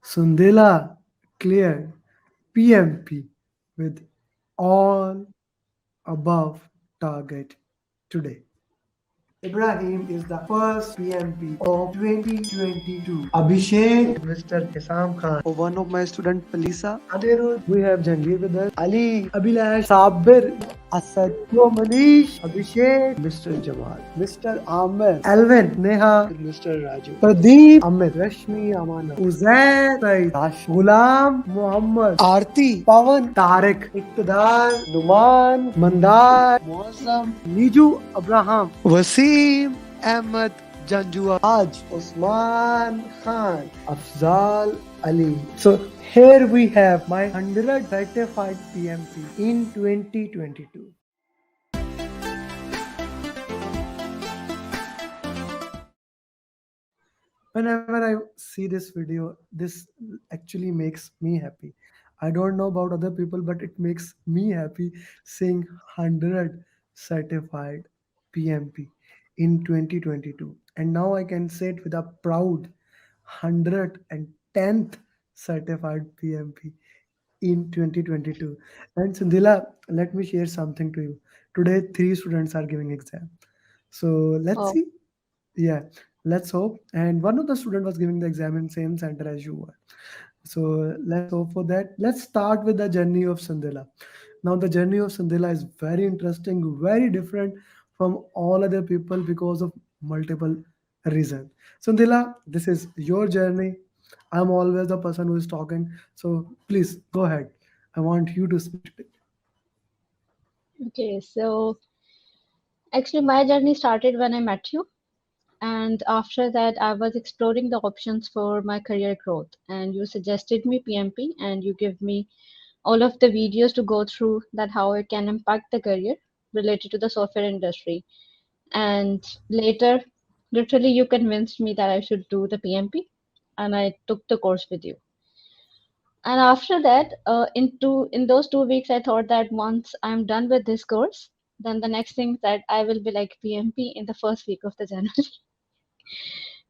Sundila cleared PMP with all above target today. Ibrahim is the first PMP of 2022. Abhishek, Mr. Isam Khan, or one of my student Palisa, Anirudh, we have Jangir with us, Ali, Abhilash, Sabir, Asad, Yo Manish, Abhishek, Mr. Jamal, Mr. Amer, Alvin, Neha, Mr. Raju, Pradeep, Amit, Rashmi, Amana, Uzair, Said, Rash, Ghulam, Muhammad, Aarti, Pawan, Tariq, Iqtidar, Numan, Mandar, Muazzam, Niju, Abraham, Wasim, Ahmed, Janjua, Aj, Usman Khan, Afzal Ali. So here we have my 100 certified PMP in 2022. Whenever I see this video, this actually makes me happy. I don't know about other people, but it makes me happy seeing 100 certified PMP in 2022. And now I can say it with a proud 110th certified PMP in 2022. And Sundila, let me share something to you. Today, three students are giving exam. So let's Oh, see. Yeah, let's hope. And one of the student was giving the exam in same center as you were. So let's hope for that. Let's start with the journey of Sandila. Now the journey of Sandila is very interesting, very different from all other people because of multiple reasons. Sandila, this is your journey. I'm always the person who is talking. So please go ahead. I want you to speak today. okay. So actually, my journey started when I met you, and after that, I was exploring the options for my career growth. And you suggested me PMP, and you give me all of the videos to go through that how it can impact the career related to the software industry. And later, literally, you convinced me that I should do the PMP, and I took the course with you. And after that, in those 2 weeks, I thought that once I'm done with this course, then the next thing that I will be like PMP in the first week of the January.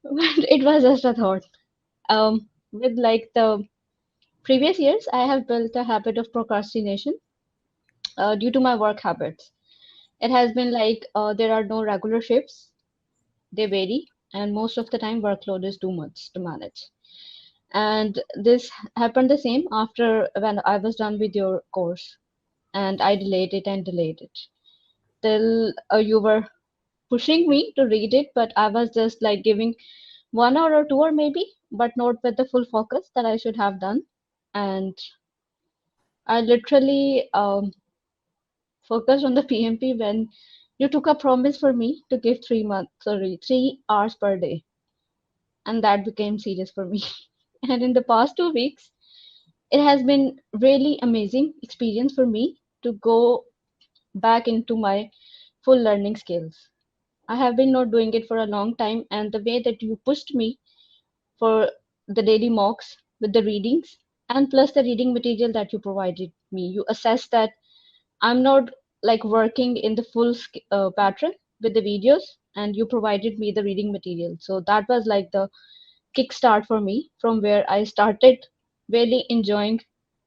But it was just a thought. With like the previous years, I have built a habit of procrastination due to my work habits. It has been like there are no regular shifts, they vary, and most of the time workload is too much to manage. And this happened the same after when I was done with your course, and I delayed it and delayed it till you were pushing me to read it, but I was just like giving 1 hour or 2 or maybe, but not with the full focus that I should have done. And I literally focused on the PMP when you took a promise for me to give 3 hours per day, and that became serious for me. And in the past 2 weeks, it has been really amazing experience for me to go back into my full learning skills. I have been not doing it for a long time, and the way that you pushed me for the daily mocks with the readings and plus the reading material that you provided me, you assessed that I'm not like working in the full pattern with the videos, and you provided me the reading material. So that was like the kickstart for me from where I started really enjoying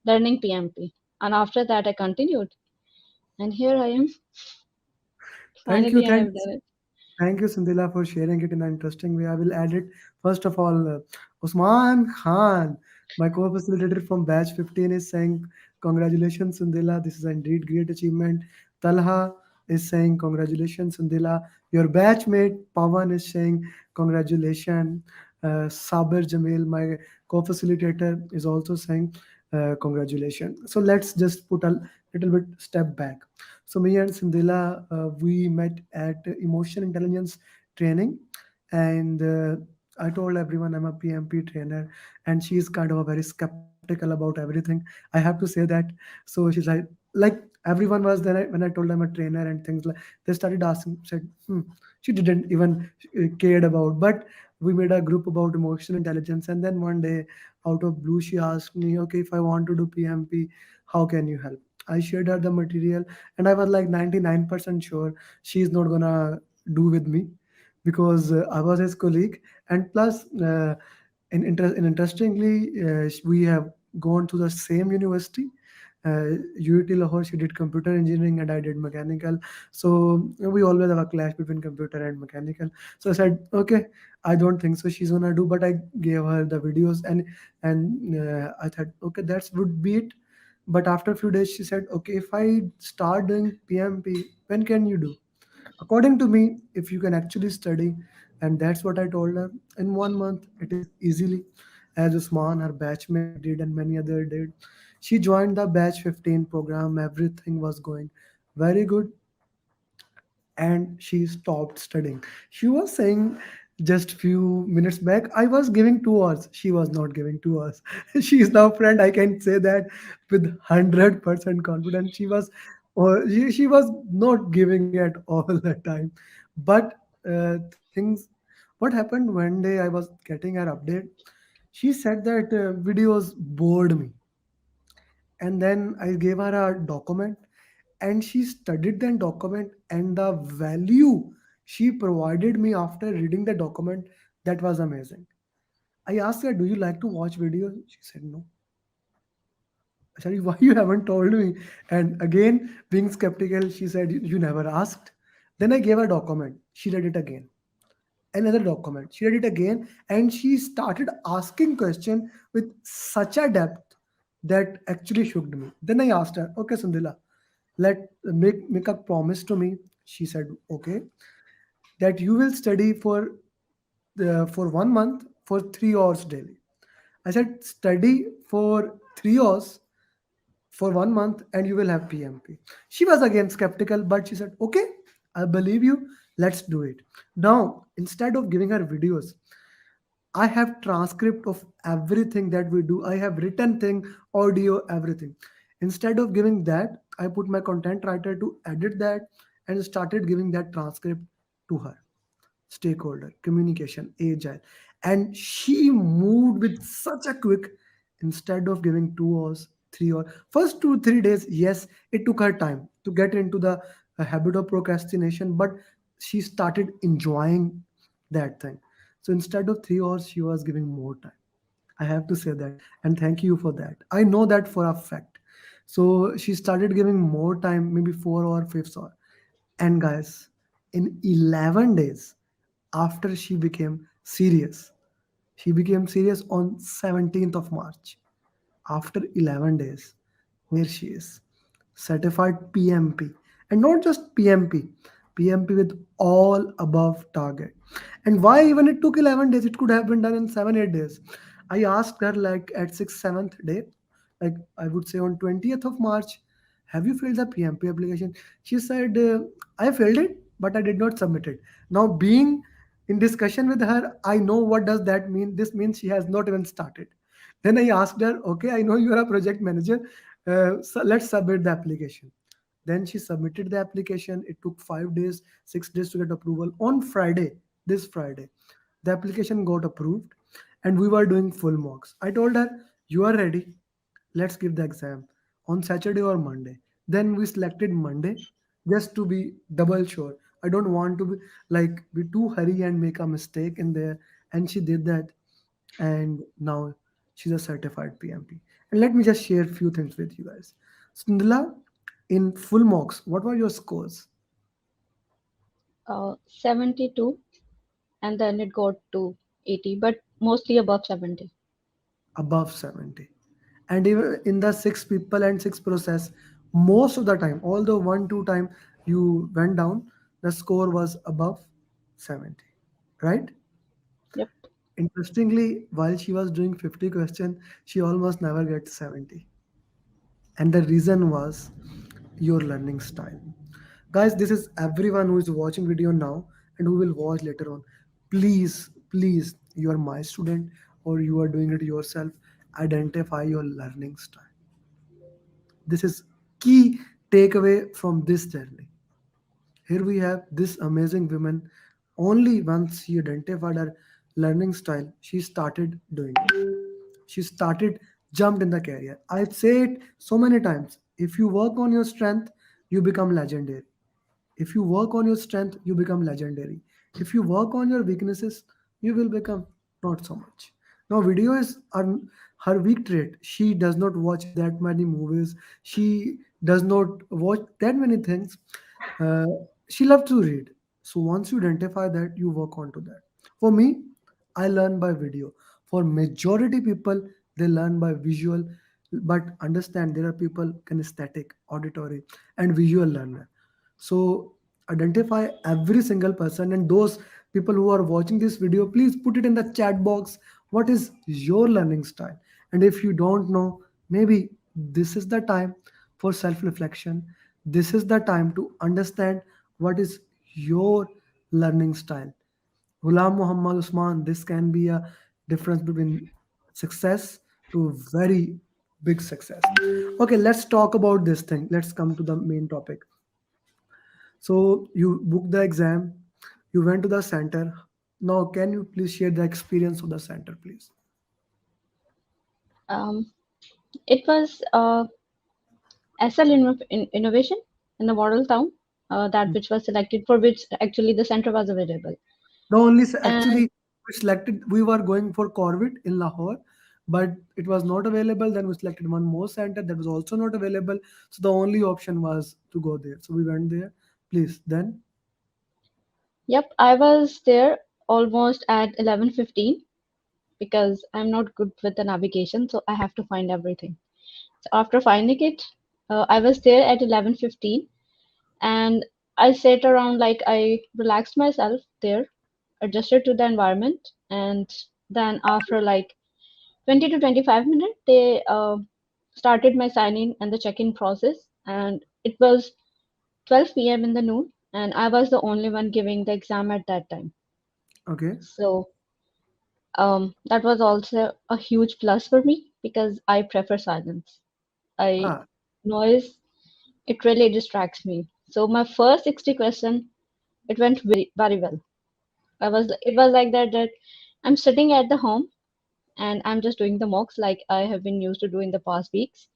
learning PMP. And after that, I continued, and here I am. Thank you. Finally, I have Thanks. done it. Thank you, Sindila, for sharing it in an interesting way. I will add it. First of all, Usman Khan, my co-facilitator from batch 15, is saying, "Congratulations, Sindila. This is indeed great achievement." Talha is saying, "Congratulations, Sindila." Your batchmate Pawan is saying, "Congratulations." Sabir Jamil, my co-facilitator, is also saying, "Congratulations." So let's just put a little bit step back. So me and Sindila, we met at emotion intelligence training, and I told everyone I'm a PMP trainer, and she's kind of a very skeptical about everything. I have to say that. So she's like everyone was there when I told them a trainer and things like. They started asking, said, she didn't even cared about, but we made a group about emotional intelligence, and then one day, out of blue, she asked me, okay, if I want to do PMP, how can you help? I shared her the material, and I was like 99% sure she's not gonna do with me because I was his colleague, and plus And interestingly, we have gone to the same university. UT Lahore, she did computer engineering and I did mechanical. So we always have a clash between computer and mechanical. So I said, okay, I don't think so. She's gonna do, but I gave her the videos and I thought, okay, that's would be it. But after a few days, she said, okay, if I start doing PMP, when can you do? According to me, if you can actually study, and that's what I told her, in 1 month, it is easily, as Usman, her batchmate, did, and many other did. She joined the batch 15 program, everything was going very good, and she stopped studying. She was saying just few minutes back, I was giving 2 hours. She was not giving 2 hours. She is now friend. I can say that with 100% confidence. She was, or she was not giving at all the time. But things, what happened one day? I was getting her update. She said that videos bored me, and then I gave her a document and she studied that document, and the value she provided me after reading the document, that was amazing. I asked her, do you like to watch videos? She said no. I said, why you haven't told me? And again, being skeptical, she said, you never asked. Then I gave her a document. She read it again. Another document. She read it again, and she started asking question with such a depth that actually shocked me. Then I asked her, okay, Sundila, let make a promise to me. She said, okay, that you will study for 1 month for 3 hours daily. I said, study for 3 hours for 1 month and you will have PMP. She was again skeptical, but she said, okay, I believe you. Let's do it. Now, instead of giving her videos, I have transcript of everything that we do. I have written thing, audio, everything. Instead of giving that, I put my content writer to edit that and started giving that transcript to her. Stakeholder communication, agile, and she moved with such a quick. Instead of giving 2 hours, 3 hours, first 2 3 days, yes, it took her time to get into the habit of procrastination, but she started enjoying that thing. So instead of 3 hours, she was giving more time. I have to say that, and thank you for that. I know that for a fact. So she started giving more time, maybe 4 or 5 hours. And guys, in 11 days, after she became serious on 17th of March. After 11 days, here she is, certified PMP. And not just PMP, PMP with all above target. And why even it took 11 days? It could have been done in 7 8 days. I asked her, like, at 6th 7th day, like I would say on 20th of March, have you filled the PMP application? She said, I filled it, but I did not submit it. Now, being in discussion with her, I know what does that mean. This means she has not even started. Then I asked her, okay, I know you are a project manager. So let's submit the application. Then she submitted the application. It took 5 days, 6 days to get approval. On Friday, this Friday, the application got approved and we were doing full mocks. I told her, you are ready. Let's give the exam on Saturday or Monday. Then we selected Monday just to be double sure. I don't want to be too hurry and make a mistake in there. And she did that, and now she's a certified PMP. And let me just share a few things with you guys. Sundala, in full mocks, what were your scores? 72, and then it got to 80, but mostly above 70. Above 70. And even in the six people and six process, most of the time, although one, two time you went down, the score was above 70. Right? Yep. Interestingly, while she was doing 50 question, she almost never gets 70. And the reason was your learning style. Guys, this is everyone who is watching video now and who will watch later on. Please, you are my student or you are doing it yourself, identify your learning style. This is key takeaway from this journey. Here we have this amazing woman. Only once she identified her learning style, she started doing it. She started jumped in the career. I've said it so many times. If you work on your strength, you become legendary. If you work on your strength, you become legendary. If you work on your weaknesses, you will become not so much. Now, video is her weak trait. She does not watch that many movies. She does not watch that many things. Uh, she loves to read. So once you identify that, you work on to that. For me, I learn by video. For majority people, they learn by visual. But understand there are people kinesthetic, auditory, and visual learner. So identify every single person, and those people who are watching this video, please put it in the chat box. What is your learning style? And if you don't know, maybe this is the time for self reflection. This is the time to understand what is your learning style. Ghulam Muhammad Usman, this can be a difference between success to very big success. Okay, let's talk about this thing. Let's come to the main topic. So you booked the exam, you went to the center. Now, can you please share the experience of the center, please? Um, it was SL Innovation in the model town, that which was selected for which actually the center was available. The only And actually we selected, we were going for Corvid in Lahore, but it was not available. Then we selected one more center that was also not available. So the only option was to go there. So we went there. Please, then. yep, I was there almost at 11:15 because I'm not good with the navigation, so I have to find everything. So after finding it, I was there at 11:15, and I sat around, like I relaxed myself there, adjusted to the environment, and then after like 20 to 25 minutes, they started my sign-in and the check-in process, and it was 12 p.m. in the noon, and I was the only one giving the exam at that time. Okay. So that was also a huge plus for me because I prefer silence. I Ah, noise, it really distracts me. So my first 60 question, it went very well. It was like that I'm sitting at the home and I'm just doing the mocks like I have been used to do in the past weeks.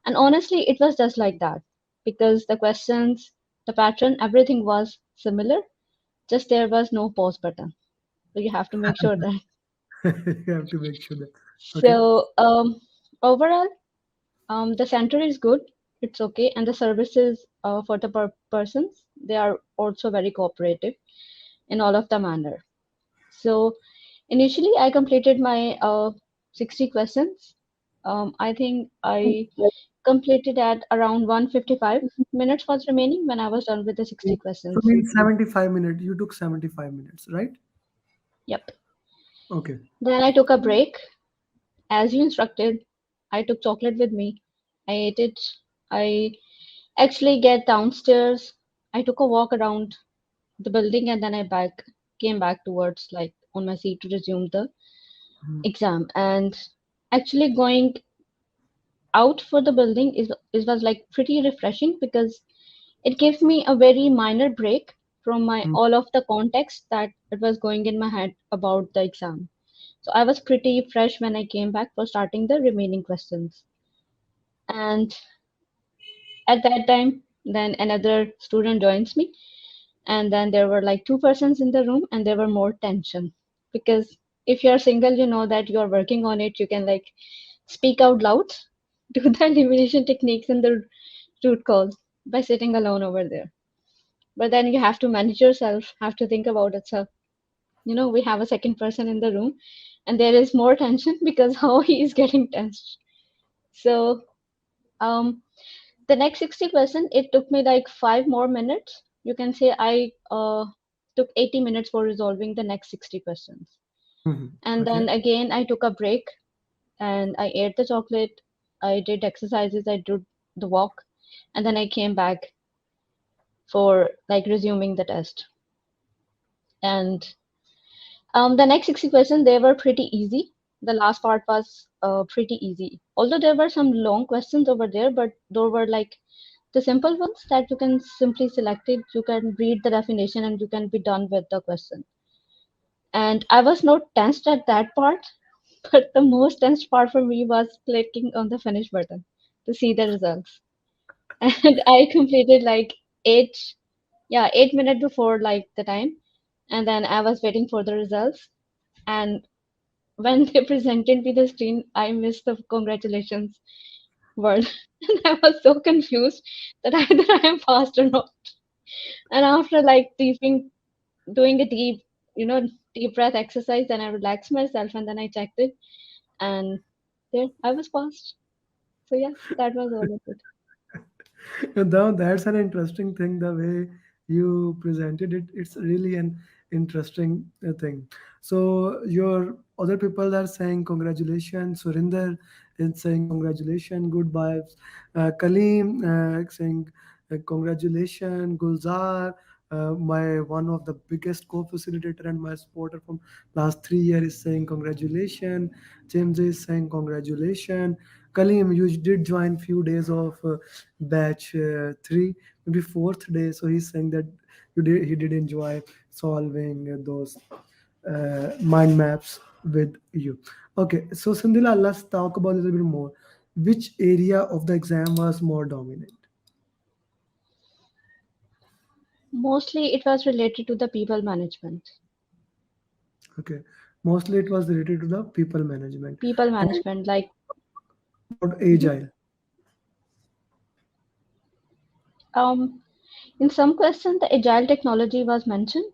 And honestly, it was just like that because the questions, the pattern, everything was similar. Just there was no pause button. So you have to make sure that. you have to make sure that. Okay. So overall, the center is good. It's okay, and the services for the persons, they are also very cooperative in all of the manner. So initially, I completed my 60 questions. I think I completed at around 155 minutes was remaining when I was done with the 60 So questions. means 75 minutes. You took 75 minutes, right? Yep. Okay. Then I took a break as you instructed. I took chocolate with me. I ate it. I actually get downstairs. I took a walk around the building and then I came back towards like on my seat to resume the Mhm. exam. And actually going out for the building is was like pretty refreshing because it gives me a very minor break from my Mhm. all of the context that it was going in my head about the exam. So I was pretty fresh when I came back for starting the remaining questions. And at that time, then another student joins me, and then there were like two persons in the room, and there were more tension because if you're single, you know that you're working on it. You can like speak out loud, do the elimination techniques and the root cause by sitting alone over there. But then you have to manage yourself, have to think about it. So, we have a second person in the room, and there is more tension because how he is getting tensed. So, um, the next 60%, it took me like 5 more minutes. You can say I took 80 minutes for resolving the next 60 questions. Mhm. And Okay. then again, I took a break and I ate the chocolate. I did exercises, I did the walk, and then I came back for like resuming the test. And the next 60 questions, they were pretty easy. The last part was pretty easy. Although there were some long questions over there, but those were like the simple ones that you can simply select it, you can read the definition, and you can be done with the question. And I was not tensed at that part, but the most tensed part for me was clicking on the finish button to see the results. And I completed like eight, yeah, 8 minutes before like the time. And then I was waiting for the results. And when they presented me the screen, I missed the congratulations word. And I was so confused that either I am fast or not. And after like doing a deep breath exercise, then I relaxed myself and then I checked it and there I was fast. So yeah, that was all of it. Now that's an interesting thing. The way you presented it, it's really an interesting thing. So your other people are saying congratulations. Surinder is saying congratulations, good vibes. Kalim saying congratulations. Gulzar, my one of the biggest co-facilitator and my supporter from last 3 years is saying congratulations. James is saying congratulations. Kalim, you did join few days of batch three, maybe fourth day. So he's saying that he did enjoy solving those mind maps with you. Okay, so Sandila, let's talk about a little bit more. Which area of the exam was more dominant? Mostly it was related to the people management. Okay, mostly it was related to the people management. People And management, like about mhm. agile. um, in some questions the agile technology was mentioned,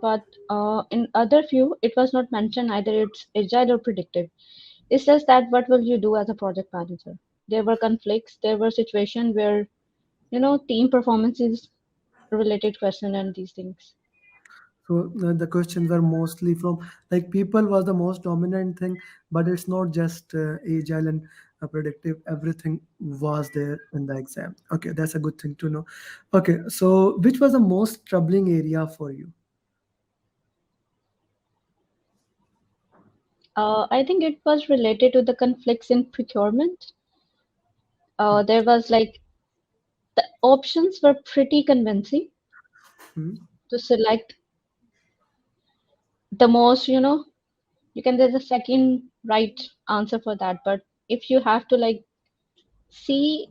but in other few it was not mentioned either it's agile or predictive. It's just that what will you do as a project manager? There were conflicts, there were situations where team performance is related question and these things. So the questions were mostly from like people was the most dominant thing, but it's not just agile and predictive. Everything was there in the exam. Okay, that's a good thing to know. Okay, so which was the most troubling area for you? I think it was related to the conflicts in procurement. Hmm. There was like the options were pretty convincing Hmm. to select the most, you can there's a second right answer for that. But if you have to like see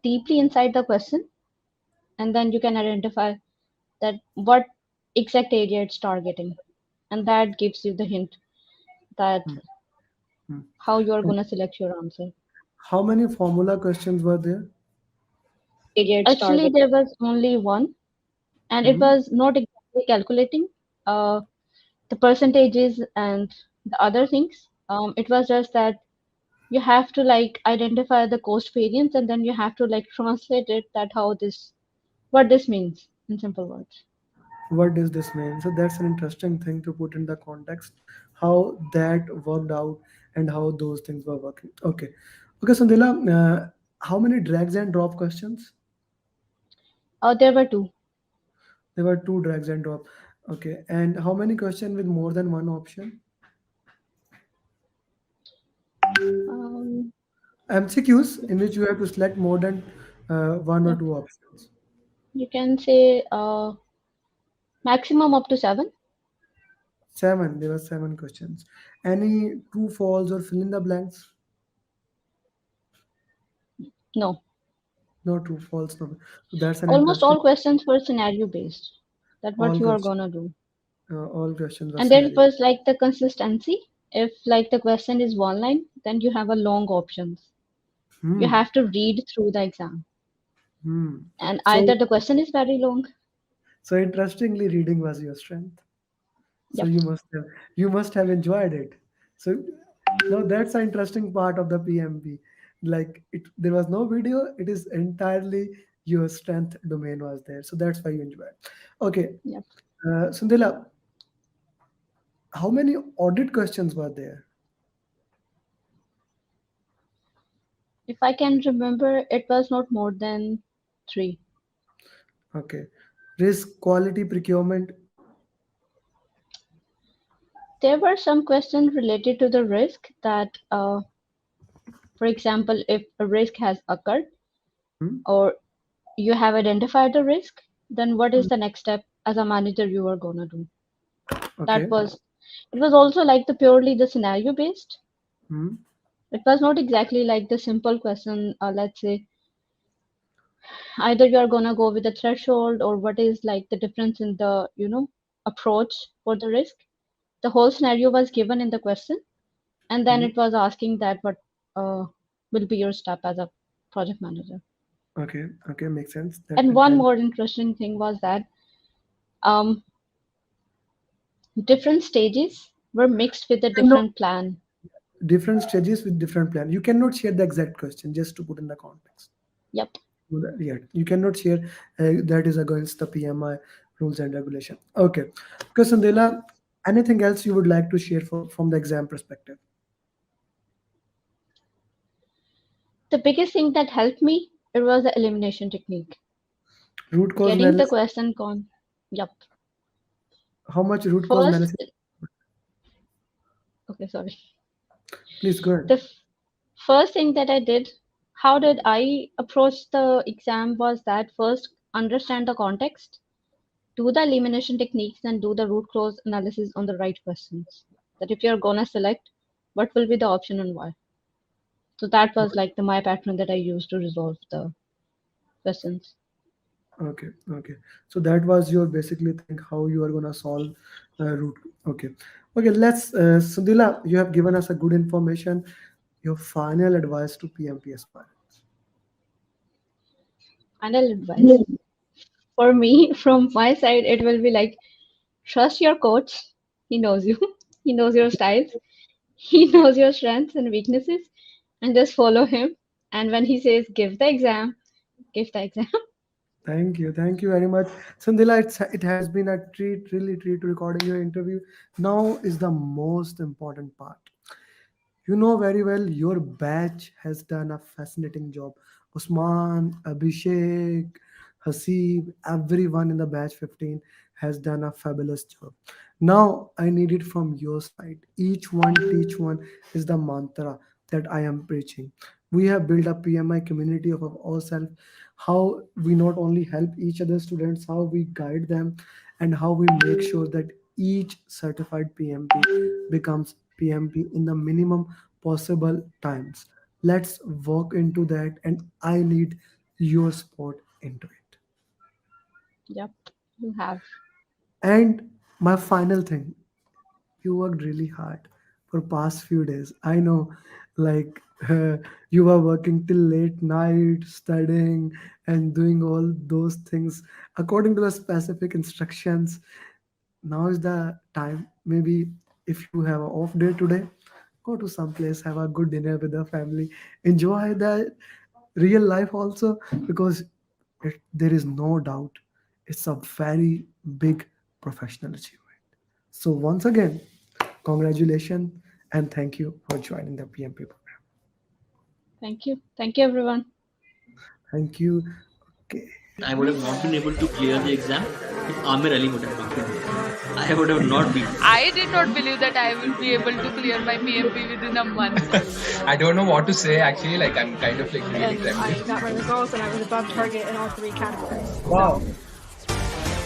deeply inside the question, and then you can identify that what exact area it's targeting, and that gives you the hint that Hmm. Hmm. how you're And gonna select your answer. how many formula questions were there? Actually, there was only one, and it Hmm. was not exactly calculating uh, the percentages and the other things. It was just that you have to like identify the cost variance, and then you have to like translate it that how this what this means in simple words. What does this mean? So that's an interesting thing to put in the context, how that worked out and how those things were working. Okay, okay, Sandila, how many drags and drop questions? There were two. There were two drags and drop. Okay, and how many questions with more than one option? Um, MCQs in which you have to select more than one or yeah, two options. you can say maximum up to seven. Seven. There were seven questions. Any true, false, or fill in the blanks? No, No true, false, no. So that's an almost interesting. all questions were scenario based. That what All you are questions. gonna do. All questions were And there scenario. was like the consistency. If like the question is one line, then you have a long options. You Hmm. have to read through the exam. Hmm. And either So, the question is very long. so interestingly, reading was your strength. So Yep. you must have enjoyed it. So now that's an interesting part of the PMP. Like it, there was no video. It is entirely your strength domain was there. So that's why you enjoy it. Okay, Yep. Sundila, how many audit questions were there? If I can remember, it was not more than three. Okay, risk, quality, procurement. There were some questions related to the risk that, for example, if a risk has occurred Hmm. or you have identified the risk, then what is Hmm. the next step as a manager you are gonna do? That Okay. was it was also like the purely the scenario based. Hmm. It was not exactly like the simple question, let's say either you are gonna go with the threshold or what is like the difference in the approach for the risk. The whole scenario was given in the question, And then it was asking that what uh, will be your step as a project manager. Okay, okay, makes sense. That And that one that more interesting thing was that um, different stages were mixed with a you cannot different plan. different stages with different plan. You cannot share the exact question just to put in the context. Yep. Yeah, you cannot share that is against the PMI rules and regulation. Okay, because Sandela, anything else you would like to share from the exam perspective? The biggest thing that helped me, it was the elimination technique. Root cause Getting the analysis. question con. Yep. How much root cause First, analysis? okay, sorry. Please go ahead. The first thing that I did, how did I approach the exam was that first understand the context, do the elimination techniques, and do the root cause analysis on the right questions. That if you're gonna select, what will be the option and why. So that was like the my pattern that I used to resolve the questions. Okay, okay. So that was your basically think how you are gonna solve root. Okay, okay. Let's Sundila, you have given us a good information. Your final advice to PMP aspirants. Final advice for me from my side, it will be like trust your coach. He knows you. He knows your styles. He knows your strengths and weaknesses, and just follow him. And when he says give the exam, give the exam. Thank you very much, Sandila. It has been a treat, really treat recording your interview. Now is the most important part. You know very well your batch has done a fascinating job. Usman, Abhishek, Hasib, everyone in the batch 15 has done a fabulous job. Now I need it from your side. Each one, teach one is the mantra that I am preaching. We have built a PMI community of ourselves. How we not only help each other students, how we guide them, and how we make sure that each certified PMP becomes PMP in the minimum possible times. Let's walk into that, and I need your support into it. Yep, you have. And my final thing, you worked really hard for past few days. I know, like you were working till late night, studying and doing all those things according to the specific instructions. Now is the time. Maybe if you have an off day today, go to some place, have a good dinner with the family, enjoy the real life also, because there is no doubt it's a very big professional achievement. So once again, congratulations and thank you for joining the PMP program. Thank you. Thank you, everyone. Thank you. Okay. I would have not been able to clear the exam if Amir Ali would have not been there. I would have not been. I did not believe that I will be able to clear my PMP within a month. I don't know what to say actually. Like I'm kind of like really And I trembling. got my results and I was above target in all three categories. Wow. So